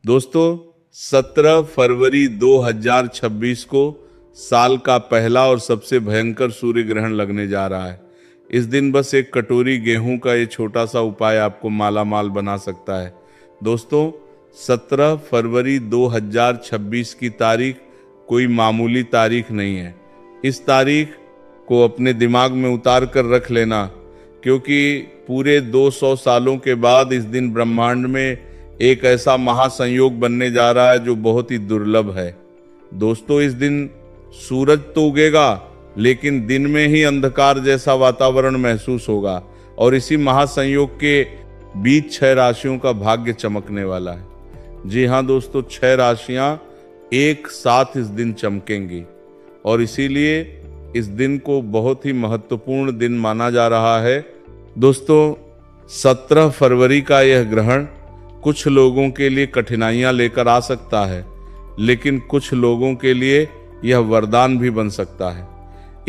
दोस्तों 17 फरवरी 2026 को साल का पहला और सबसे भयंकर सूर्य ग्रहण लगने जा रहा है। इस दिन बस एक कटोरी गेहूं का ये छोटा सा उपाय आपको माला माल बना सकता है। दोस्तों 17 फरवरी 2026 की तारीख कोई मामूली तारीख नहीं है। इस तारीख को अपने दिमाग में उतार कर रख लेना, क्योंकि पूरे 200 सालों के बाद इस दिन ब्रह्मांड में एक ऐसा महासंयोग बनने जा रहा है जो बहुत ही दुर्लभ है। दोस्तों इस दिन सूरज तो उगेगा, लेकिन दिन में ही अंधकार जैसा वातावरण महसूस होगा और इसी महासंयोग के बीच 6 राशियों का भाग्य चमकने वाला है। जी हाँ दोस्तों, 6 राशियां एक साथ इस दिन चमकेंगी और इसीलिए इस दिन को बहुत ही महत्वपूर्ण दिन माना जा रहा है। दोस्तों 17 फरवरी का यह ग्रहण कुछ लोगों के लिए कठिनाइयां लेकर आ सकता है, लेकिन कुछ लोगों के लिए यह वरदान भी बन सकता है।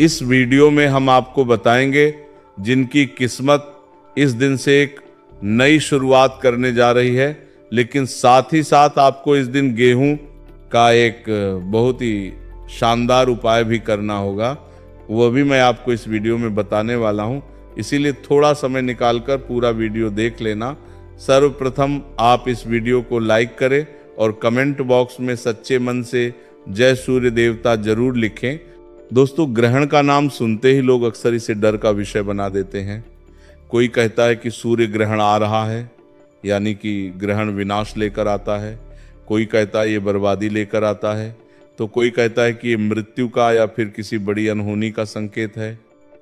इस वीडियो में हम आपको बताएंगे जिनकी किस्मत इस दिन से एक नई शुरुआत करने जा रही है, लेकिन साथ ही साथ आपको इस दिन गेहूं का एक बहुत ही शानदार उपाय भी करना होगा। वह भी मैं आपको इस वीडियो में बताने वाला हूं, इसीलिए थोड़ा समय निकालकर पूरा वीडियो देख लेना। सर्वप्रथम आप इस वीडियो को लाइक करें और कमेंट बॉक्स में सच्चे मन से जय सूर्य देवता जरूर लिखें। दोस्तों ग्रहण का नाम सुनते ही लोग अक्सर इसे डर का विषय बना देते हैं। कोई कहता है कि सूर्य ग्रहण आ रहा है, यानी कि ग्रहण विनाश लेकर आता है। कोई कहता है ये बर्बादी लेकर आता है, तो कोई कहता है कि ये मृत्यु का या फिर किसी बड़ी अनहोनी का संकेत है।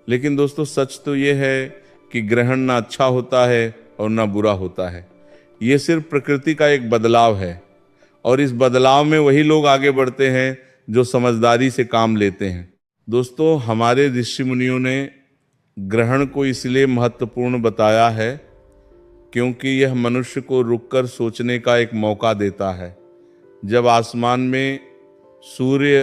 लेकिन दोस्तों सच तो ये है कि ग्रहण ना अच्छा होता है और ना बुरा होता है। ये सिर्फ प्रकृति का एक बदलाव है और इस बदलाव में वही लोग आगे बढ़ते हैं जो समझदारी से काम लेते हैं। दोस्तों हमारे ऋषि मुनियों ने ग्रहण को इसलिए महत्वपूर्ण बताया है क्योंकि यह मनुष्य को रुककर सोचने का एक मौका देता है। जब आसमान में सूर्य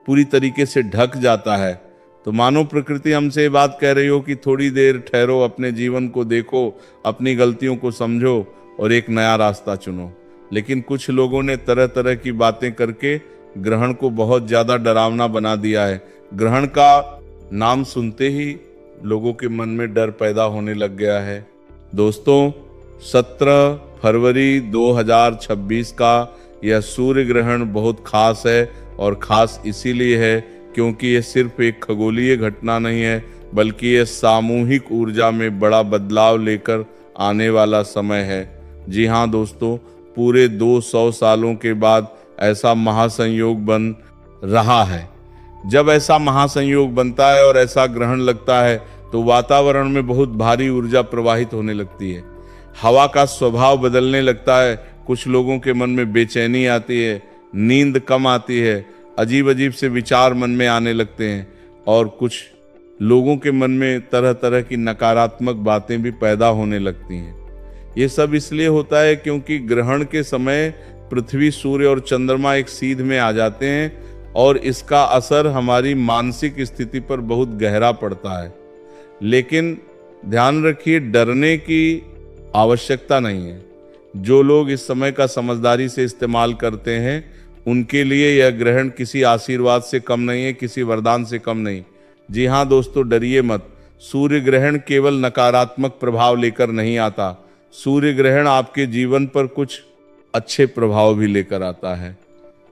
पूरी तरीके से ढक जाता है तो मानो प्रकृति हमसे ये बात कह रही हो कि थोड़ी देर ठहरो, अपने जीवन को देखो, अपनी गलतियों को समझो और एक नया रास्ता चुनो। लेकिन कुछ लोगों ने तरह तरह की बातें करके ग्रहण को बहुत ज्यादा डरावना बना दिया है। ग्रहण का नाम सुनते ही लोगों के मन में डर पैदा होने लग गया है। दोस्तों 17 फरवरी 2026 का यह सूर्य ग्रहण बहुत खास है और खास इसीलिए है क्योंकि यह सिर्फ एक खगोलीय घटना नहीं है, बल्कि यह सामूहिक ऊर्जा में बड़ा बदलाव लेकर आने वाला समय है। जी हाँ दोस्तों, पूरे 200 सालों के बाद ऐसा महासंयोग बन रहा है। जब ऐसा महासंयोग बनता है और ऐसा ग्रहण लगता है तो वातावरण में बहुत भारी ऊर्जा प्रवाहित होने लगती है। हवा का स्वभाव बदलने लगता है। कुछ लोगों के मन में बेचैनी आती है, नींद कम आती है, अजीब अजीब से विचार मन में आने लगते हैं और कुछ लोगों के मन में तरह तरह की नकारात्मक बातें भी पैदा होने लगती हैं। ये सब इसलिए होता है क्योंकि ग्रहण के समय पृथ्वी, सूर्य और चंद्रमा एक सीध में आ जाते हैं और इसका असर हमारी मानसिक स्थिति पर बहुत गहरा पड़ता है। लेकिन ध्यान रखिए, डरने की आवश्यकता नहीं है। जो लोग इस समय का समझदारी से इस्तेमाल करते हैं उनके लिए यह ग्रहण किसी आशीर्वाद से कम नहीं है, किसी वरदान से कम नहीं। जी हाँ दोस्तों, डरिए मत। सूर्य ग्रहण केवल नकारात्मक प्रभाव लेकर नहीं आता। सूर्य ग्रहण आपके जीवन पर कुछ अच्छे प्रभाव भी लेकर आता है।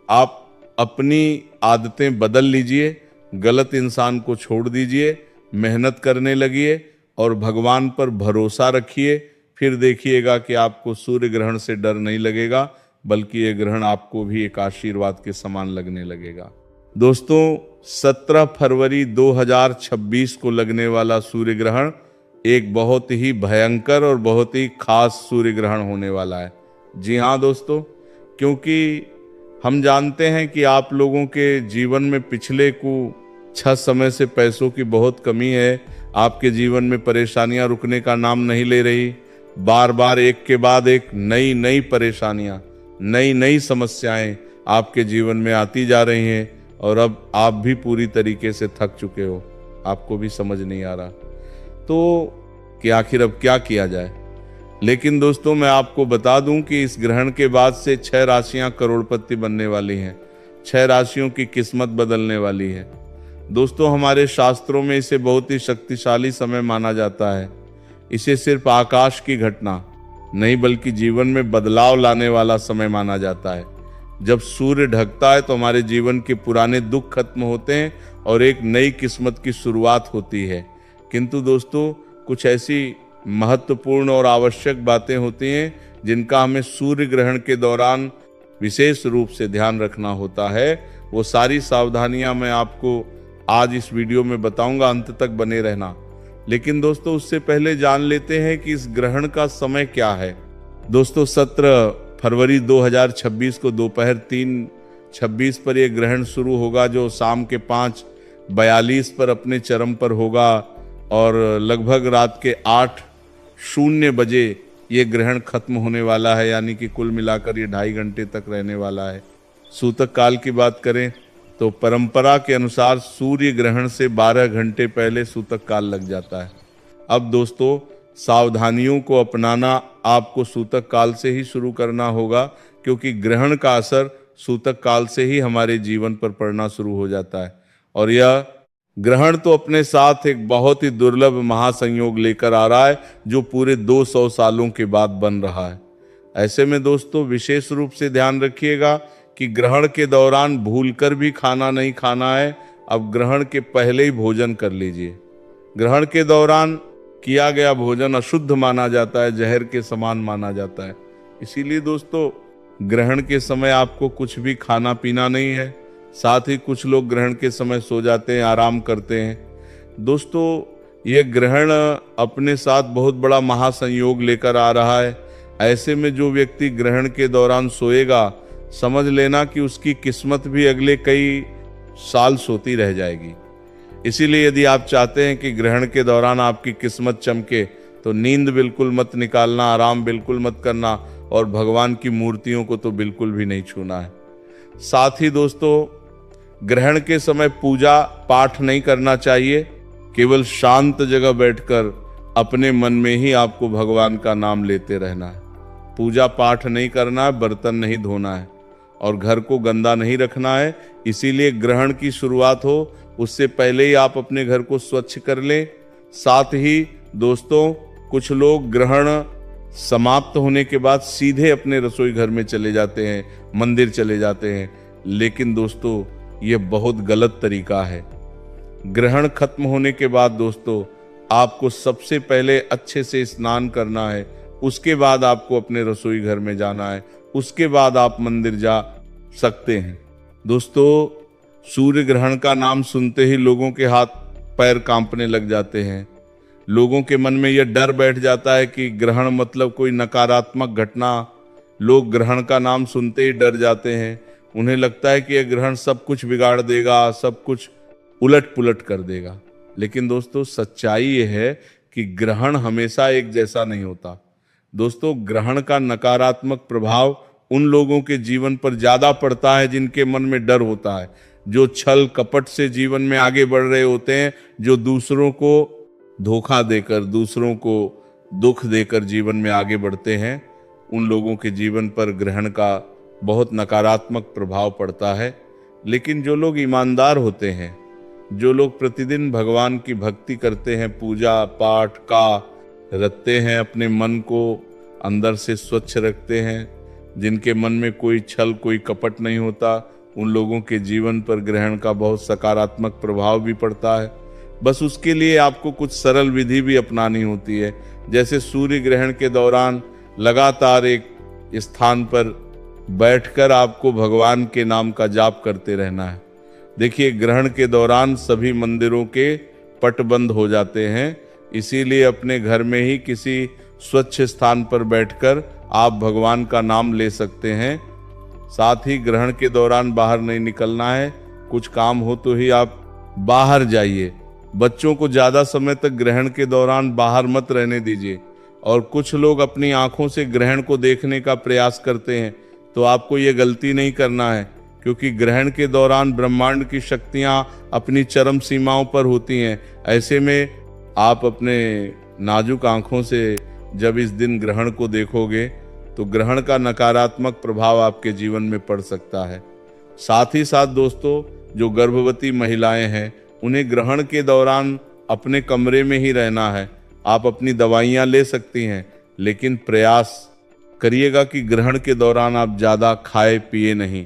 आप अपनी आदतें बदल लीजिए, गलत इंसान को छोड़ दीजिए, मेहनत करने लगिए और भगवान पर भरोसा रखिए। फिर देखिएगा कि आपको सूर्य ग्रहण से डर नहीं लगेगा, बल्कि ये ग्रहण आपको भी एक आशीर्वाद के समान लगने लगेगा। दोस्तों 17 फरवरी 2026 को लगने वाला सूर्य ग्रहण एक बहुत ही भयंकर और बहुत ही खास सूर्य ग्रहण होने वाला है। जी हाँ दोस्तों, क्योंकि हम जानते हैं कि आप लोगों के जीवन में पिछले कुछ समय से पैसों की बहुत कमी है। आपके जीवन में परेशानियां रुकने का नाम नहीं ले रही। बार बार एक के बाद एक नई परेशानियां, नई समस्याएं आपके जीवन में आती जा रही हैं और अब आप भी पूरी तरीके से थक चुके हो। आपको भी समझ नहीं आ रहा तो कि आखिर अब क्या किया जाए। लेकिन दोस्तों मैं आपको बता दूं कि इस ग्रहण के बाद से 6 राशियां करोड़पति बनने वाली हैं। 6 राशियों की किस्मत बदलने वाली है। दोस्तों हमारे शास्त्रों में इसे बहुत ही शक्तिशाली समय माना जाता है। इसे सिर्फ आकाश की घटना नहीं बल्कि जीवन में बदलाव लाने वाला समय माना जाता है। जब सूर्य ढकता है तो हमारे जीवन के पुराने दुख खत्म होते हैं और एक नई किस्मत की शुरुआत होती है। किंतु दोस्तों कुछ ऐसी महत्वपूर्ण और आवश्यक बातें होती हैं जिनका हमें सूर्य ग्रहण के दौरान विशेष रूप से ध्यान रखना होता है। वो सारी सावधानियां मैं आपको आज इस वीडियो में बताऊंगा, अंत तक बने रहना। लेकिन दोस्तों उससे पहले जान लेते हैं कि इस ग्रहण का समय क्या है। दोस्तों 17 फरवरी 2026 को दोपहर 3:26 पर यह ग्रहण शुरू होगा, जो शाम के 5:42 पर अपने चरम पर होगा और लगभग रात के 8:00 बजे ये ग्रहण खत्म होने वाला है। यानी कि कुल मिलाकर ये 2.5 घंटे तक रहने वाला है। सूतक काल की बात करें तो परंपरा के अनुसार सूर्य ग्रहण से 12 घंटे पहले सूतक काल लग जाता है। अब दोस्तों सावधानियों को अपनाना आपको सूतक काल से ही शुरू करना होगा, क्योंकि ग्रहण का असर सूतक काल से ही हमारे जीवन पर पड़ना शुरू हो जाता है। और यह ग्रहण तो अपने साथ एक बहुत ही दुर्लभ महासंयोग लेकर आ रहा है, जो पूरे 200 सालों के बाद बन रहा है। ऐसे में दोस्तों विशेष रूप से ध्यान रखिएगा कि ग्रहण के दौरान भूलकर भी खाना नहीं खाना है। अब ग्रहण के पहले ही भोजन कर लीजिए। ग्रहण के दौरान किया गया भोजन अशुद्ध माना जाता है, जहर के समान माना जाता है। इसीलिए दोस्तों ग्रहण के समय आपको कुछ भी खाना पीना नहीं है। साथ ही कुछ लोग ग्रहण के समय सो जाते हैं, आराम करते हैं। दोस्तों यह ग्रहण अपने साथ बहुत बड़ा महासंयोग लेकर आ रहा है। ऐसे में जो व्यक्ति ग्रहण के दौरान सोएगा, समझ लेना कि उसकी किस्मत भी अगले कई साल सोती रह जाएगी। इसीलिए यदि आप चाहते हैं कि ग्रहण के दौरान आपकी किस्मत चमके, तो नींद बिल्कुल मत निकालना, आराम बिल्कुल मत करना और भगवान की मूर्तियों को तो बिल्कुल भी नहीं छूना है। साथ ही दोस्तों ग्रहण के समय पूजा पाठ नहीं करना चाहिए। केवल शांत जगह बैठकर अपने मन में ही आपको भगवान का नाम लेते रहना है। पूजा पाठ नहीं करना है, बर्तन नहीं धोना है और घर को गंदा नहीं रखना है। इसीलिए ग्रहण की शुरुआत हो उससे पहले ही आप अपने घर को स्वच्छ कर लें। साथ ही दोस्तों कुछ लोग ग्रहण समाप्त होने के बाद सीधे अपने रसोई घर में चले जाते हैं, मंदिर चले जाते हैं। लेकिन दोस्तों ये बहुत गलत तरीका है। ग्रहण खत्म होने के बाद दोस्तों आपको सबसे पहले अच्छे से स्नान करना है, उसके बाद आपको अपने रसोई घर में जाना है, उसके बाद आप मंदिर जा सकते हैं। दोस्तों सूर्य ग्रहण का नाम सुनते ही लोगों के हाथ पैर कांपने लग जाते हैं। लोगों के मन में यह डर बैठ जाता है कि ग्रहण मतलब कोई नकारात्मक घटना। लोग ग्रहण का नाम सुनते ही डर जाते हैं। उन्हें लगता है कि यह ग्रहण सब कुछ बिगाड़ देगा, सब कुछ उलट पुलट कर देगा। लेकिन दोस्तों सच्चाई यह है कि ग्रहण हमेशा एक जैसा नहीं होता। दोस्तों ग्रहण का नकारात्मक प्रभाव उन लोगों के जीवन पर ज्यादा पड़ता है जिनके मन में डर होता है, जो छल कपट से जीवन में आगे बढ़ रहे होते हैं, जो दूसरों को धोखा देकर, दूसरों को दुख देकर जीवन में आगे बढ़ते हैं। उन लोगों के जीवन पर ग्रहण का बहुत नकारात्मक प्रभाव पड़ता है। लेकिन जो लोग ईमानदार होते हैं, जो लोग प्रतिदिन भगवान की भक्ति करते हैं, पूजा पाठ का रखते हैं, अपने मन को अंदर से स्वच्छ रखते हैं, जिनके मन में कोई छल कोई कपट नहीं होता, उन लोगों के जीवन पर ग्रहण का बहुत सकारात्मक प्रभाव भी पड़ता है। बस उसके लिए आपको कुछ सरल विधि भी अपनानी होती है। जैसे सूर्य ग्रहण के दौरान लगातार एक स्थान पर बैठकर आपको भगवान के नाम का जाप करते रहना है। देखिए ग्रहण के दौरान सभी मंदिरों के पट बंद हो जाते हैं, इसीलिए अपने घर में ही किसी स्वच्छ स्थान पर बैठकर आप भगवान का नाम ले सकते हैं। साथ ही ग्रहण के दौरान बाहर नहीं निकलना है। कुछ काम हो तो ही आप बाहर जाइए। बच्चों को ज्यादा समय तक ग्रहण के दौरान बाहर मत रहने दीजिए। और कुछ लोग अपनी आंखों से ग्रहण को देखने का प्रयास करते हैं, तो आपको ये गलती नहीं करना है, क्योंकि ग्रहण के दौरान ब्रह्मांड की शक्तियां अपनी चरम सीमाओं पर होती हैं। ऐसे में आप अपने नाजुक आंखों से जब इस दिन ग्रहण को देखोगे तो ग्रहण का नकारात्मक प्रभाव आपके जीवन में पड़ सकता है। साथ ही साथ दोस्तों, जो गर्भवती महिलाएं हैं उन्हें ग्रहण के दौरान अपने कमरे में ही रहना है। आप अपनी दवाइयां ले सकती हैं, लेकिन प्रयास करिएगा कि ग्रहण के दौरान आप ज़्यादा खाए पिए नहीं।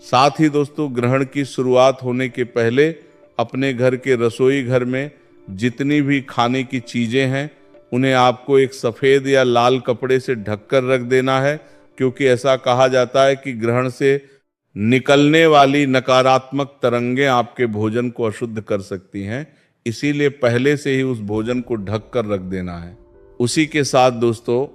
साथ ही दोस्तों, ग्रहण की शुरुआत होने के पहले अपने घर के रसोई घर में जितनी भी खाने की चीज़ें हैं उन्हें आपको एक सफ़ेद या लाल कपड़े से ढककर रख देना है, क्योंकि ऐसा कहा जाता है कि ग्रहण से निकलने वाली नकारात्मक तरंगें आपके भोजन को अशुद्ध कर सकती हैं। इसीलिए पहले से ही उस भोजन को ढक कर रख देना है। उसी के साथ दोस्तों,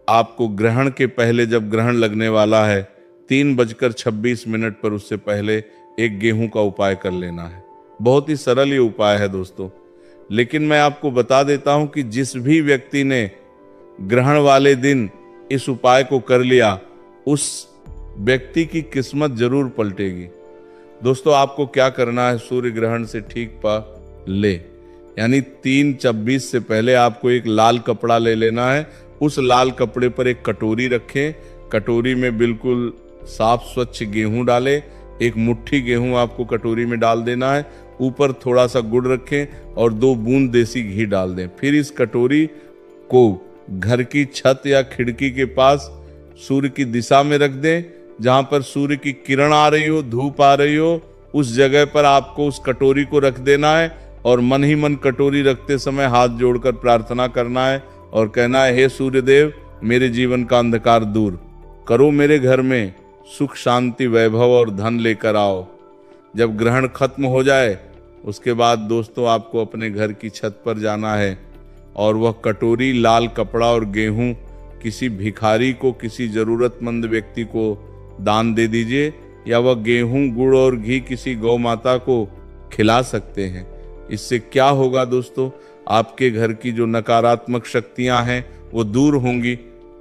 आपको ग्रहण के पहले, जब ग्रहण लगने वाला है 3:26 पर, उससे पहले एक गेहूं का उपाय कर लेना है। बहुत ही सरल ये उपाय है दोस्तों, लेकिन मैं आपको बता देता हूं कि जिस भी व्यक्ति ने ग्रहण वाले दिन इस उपाय को कर लिया, उस व्यक्ति की किस्मत जरूर पलटेगी। दोस्तों, आपको क्या करना है, सूर्य ग्रहण से ठीक पहले यानी 3:26 से पहले आपको एक लाल कपड़ा ले लेना है। उस लाल कपड़े पर एक कटोरी रखें। कटोरी में बिल्कुल साफ स्वच्छ गेहूं डालें। एक मुट्ठी गेहूं आपको कटोरी में डाल देना है। ऊपर थोड़ा सा गुड़ रखें और 2 बूंद देसी घी डाल दें। फिर इस कटोरी को घर की छत या खिड़की के पास सूर्य की दिशा में रख दें। जहां पर सूर्य की किरण आ रही हो, धूप आ रही हो, उस जगह पर आपको उस कटोरी को रख देना है और मन ही मन कटोरी रखते समय हाथ जोड़कर प्रार्थना करना है और कहना है, हे सूर्यदेव, मेरे जीवन का अंधकार दूर करो, मेरे घर में सुख शांति वैभव और धन लेकर आओ। जब ग्रहण खत्म हो जाए उसके बाद दोस्तों, आपको अपने घर की छत पर जाना है और वह कटोरी, लाल कपड़ा और गेहूं किसी भिखारी को, किसी जरूरतमंद व्यक्ति को दान दे दीजिए, या वह गेहूं, गुड़ और घी किसी गौ माता को खिला सकते हैं। इससे क्या होगा दोस्तों, आपके घर की जो नकारात्मक शक्तियां हैं वो दूर होंगी।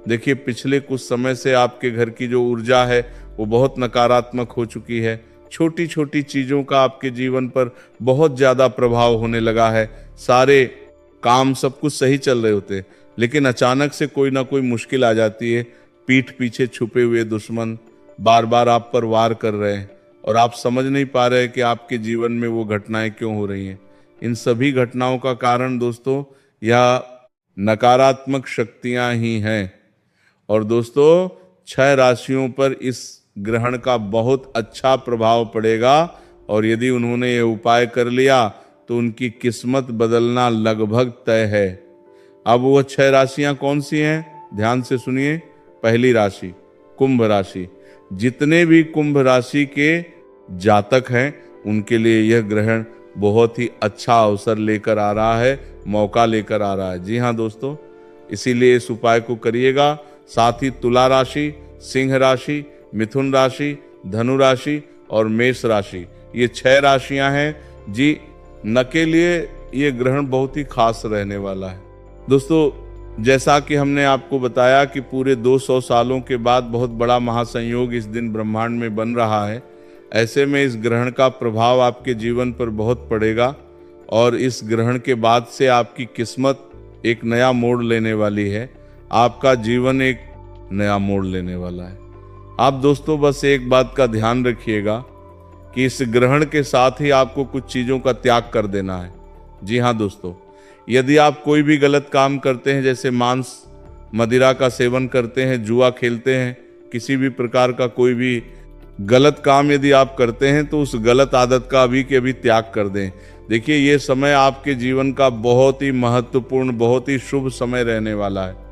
देखिए, पिछले कुछ समय से आपके घर की जो ऊर्जा है वो बहुत नकारात्मक हो चुकी है। छोटी छोटी चीजों का आपके जीवन पर बहुत ज्यादा प्रभाव होने लगा है। सारे काम, सब कुछ सही चल रहे होते, लेकिन अचानक से कोई ना कोई मुश्किल आ जाती है। पीठ पीछे छुपे हुए दुश्मन बार बार आप पर वार कर रहे हैं और आप समझ नहीं पा रहे कि आपके जीवन में वो घटनाएं क्यों हो रही हैं। इन सभी घटनाओं का कारण दोस्तों यह नकारात्मक शक्तियां ही हैं। और दोस्तों, 6 राशियों पर इस ग्रहण का बहुत अच्छा प्रभाव पड़ेगा और यदि उन्होंने ये उपाय कर लिया तो उनकी किस्मत बदलना लगभग तय है। अब वो 6 राशियां कौन सी हैं, ध्यान से सुनिए। पहली राशि कुंभ राशि। जितने भी कुंभ राशि के जातक हैं उनके लिए यह ग्रहण बहुत ही अच्छा अवसर लेकर आ रहा है, मौका लेकर आ रहा है। जी हाँ दोस्तों, इसीलिए इस उपाय को करिएगा। साथ ही तुला राशि, सिंह राशि, मिथुन राशि, धनु राशि और मेष राशि, ये 6 राशियां हैं जी, न के लिए ये ग्रहण बहुत ही खास रहने वाला है। दोस्तों, जैसा कि हमने आपको बताया कि पूरे 200 सालों के बाद बहुत बड़ा महासंयोग इस दिन ब्रह्मांड में बन रहा है। ऐसे में इस ग्रहण का प्रभाव आपके जीवन पर बहुत पड़ेगा और इस ग्रहण के बाद से आपकी किस्मत एक नया मोड़ लेने वाली है। आपका जीवन एक नया मोड़ लेने वाला है। आप दोस्तों बस एक बात का ध्यान रखिएगा कि इस ग्रहण के साथ ही आपको कुछ चीज़ों का त्याग कर देना है। जी हाँ दोस्तों, यदि आप कोई भी गलत काम करते हैं, जैसे मांस मदिरा का सेवन करते हैं, जुआ खेलते हैं, किसी भी प्रकार का कोई भी गलत काम यदि आप करते हैं तो उस गलत आदत का अभी के अभी त्याग कर दें। देखिए, ये समय आपके जीवन का बहुत ही महत्वपूर्ण, बहुत ही शुभ समय रहने वाला है।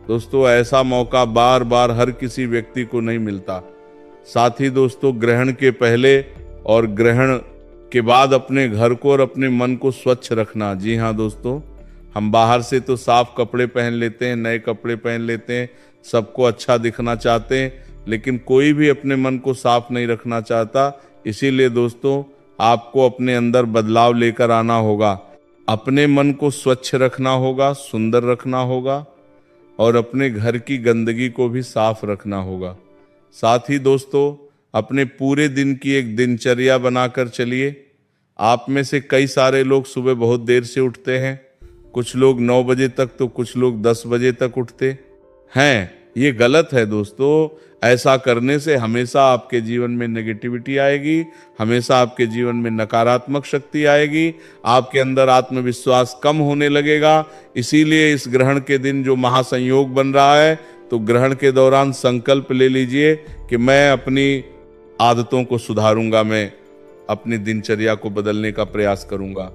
दोस्तों, ऐसा मौका बार बार हर किसी व्यक्ति को नहीं मिलता। साथ ही दोस्तों, ग्रहण के पहले और ग्रहण के बाद अपने घर को और अपने मन को स्वच्छ रखना। जी हाँ दोस्तों, हम बाहर से तो साफ कपड़े पहन लेते हैं, नए कपड़े पहन लेते हैं, सबको अच्छा दिखना चाहते हैं, लेकिन कोई भी अपने मन को साफ नहीं रखना चाहता। इसीलिए दोस्तों, आपको अपने अंदर बदलाव लेकर आना होगा। अपने मन को स्वच्छ रखना होगा, सुंदर रखना होगा और अपने घर की गंदगी को भी साफ रखना होगा। साथ ही दोस्तों, अपने पूरे दिन की एक दिनचर्या बनाकर चलिए। आप में से कई सारे लोग सुबह बहुत देर से उठते हैं, कुछ लोग 9 बजे तक तो कुछ लोग 10 बजे तक उठते हैं। ये गलत है दोस्तों। ऐसा करने से हमेशा आपके जीवन में नेगेटिविटी आएगी, हमेशा आपके जीवन में नकारात्मक शक्ति आएगी, आपके अंदर आत्मविश्वास कम होने लगेगा। इसीलिए इस ग्रहण के दिन जो महासंयोग बन रहा है, तो ग्रहण के दौरान संकल्प ले लीजिए कि मैं अपनी आदतों को सुधारूंगा, मैं अपनी दिनचर्या को बदलने का प्रयास करूंगा।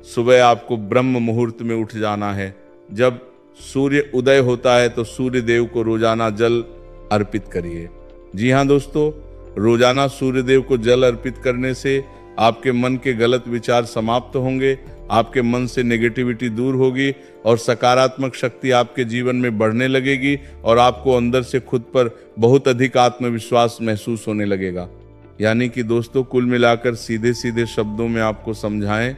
सुबह आपको ब्रह्म मुहूर्त में उठ जाना है। जब सूर्य उदय होता है तो सूर्य देव को रोजाना जल अर्पित करिए। जी हाँ दोस्तों, रोजाना सूर्य देव को जल अर्पित करने से आपके मन के गलत विचार समाप्त होंगे, आपके मन से नेगेटिविटी दूर होगी और सकारात्मक शक्ति आपके जीवन में बढ़ने लगेगी और आपको अंदर से खुद पर बहुत अधिक आत्मविश्वास महसूस होने लगेगा। यानी कि दोस्तों, कुल मिलाकर सीधे सीधे शब्दों में आपको समझाएं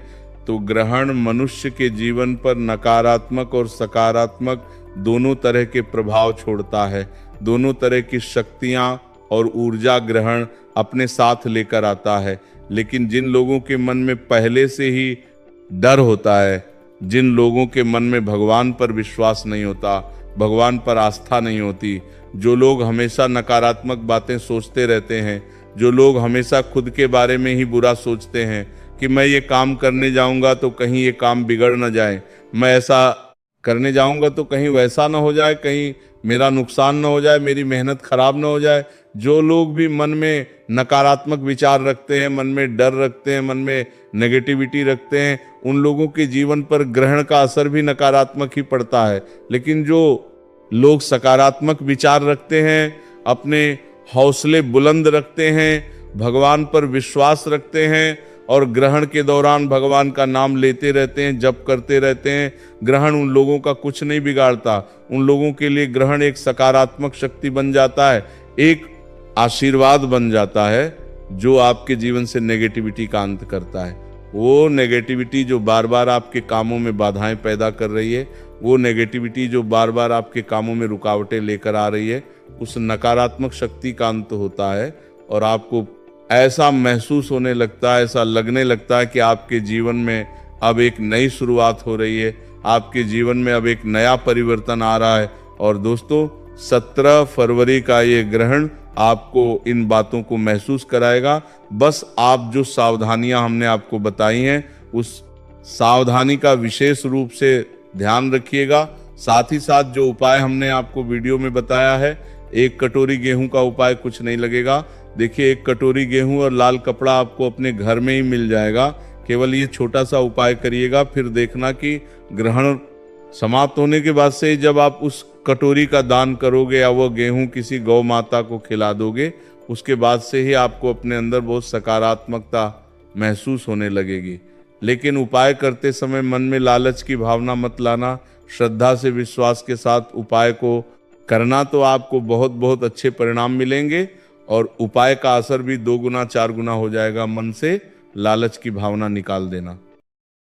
तो ग्रहण मनुष्य के जीवन पर नकारात्मक और सकारात्मक दोनों तरह के प्रभाव छोड़ता है। दोनों तरह की शक्तियां और ऊर्जा ग्रहण अपने साथ लेकर आता है। लेकिन जिन लोगों के मन में पहले से ही डर होता है, जिन लोगों के मन में भगवान पर विश्वास नहीं होता, भगवान पर आस्था नहीं होती, जो लोग हमेशा नकारात्मक बातें सोचते रहते हैं, जो लोग हमेशा खुद के बारे में ही बुरा सोचते हैं कि मैं ये काम करने जाऊंगा तो कहीं ये काम बिगड़ न जाए, मैं ऐसा करने जाऊंगा तो कहीं वैसा ना हो जाए, कहीं मेरा नुकसान ना हो जाए, मेरी मेहनत खराब ना हो जाए। जो लोग भी मन में नकारात्मक विचार रखते हैं, मन में डर रखते हैं, मन में नेगेटिविटी रखते हैं, उन लोगों के जीवन पर ग्रहण का असर भी नकारात्मक ही पड़ता है। लेकिन जो लोग सकारात्मक विचार रखते हैं, अपने हौसले बुलंद रखते हैं, भगवान पर विश्वास रखते हैं और ग्रहण के दौरान भगवान का नाम लेते रहते हैं, जप करते रहते हैं, ग्रहण उन लोगों का कुछ नहीं बिगाड़ता। उन लोगों के लिए ग्रहण एक सकारात्मक शक्ति बन जाता है, एक आशीर्वाद बन जाता है जो आपके जीवन से नेगेटिविटी का अंत करता है। वो नेगेटिविटी जो बार बार आपके कामों में बाधाएं पैदा कर रही है, वो नेगेटिविटी जो बार बार आपके कामों में रुकावटें लेकर आ रही है, उस नकारात्मक शक्ति का अंत होता है और आपको ऐसा महसूस होने लगता है, ऐसा लगने लगता है कि आपके जीवन में अब एक नई शुरुआत हो रही है, आपके जीवन में अब एक नया परिवर्तन आ रहा है। और दोस्तों, 17 फरवरी का ये ग्रहण आपको इन बातों को महसूस कराएगा। बस आप जो सावधानियां हमने आपको बताई हैं, उस सावधानी का विशेष रूप से ध्यान रखिएगा। साथ ही साथ जो उपाय हमने आपको वीडियो में बताया है, 1 कटोरी गेहूं का उपाय कुछ नहीं लगेगा। देखिए, 1 कटोरी गेहूं और लाल कपड़ा आपको अपने घर में ही मिल जाएगा। केवल ये छोटा सा उपाय करिएगा, फिर देखना कि ग्रहण समाप्त होने के बाद से जब आप उस कटोरी का दान करोगे या वो गेहूं किसी गौ माता को खिला दोगे, उसके बाद से ही आपको अपने अंदर बहुत सकारात्मकता महसूस होने लगेगी। लेकिन उपाय करते समय मन में लालच की भावना मत लाना, श्रद्धा से विश्वास के साथ उपाय को करना, तो आपको बहुत बहुत अच्छे परिणाम मिलेंगे और उपाय का असर भी 2 गुना 4 गुना हो जाएगा। मन से लालच की भावना निकाल देना।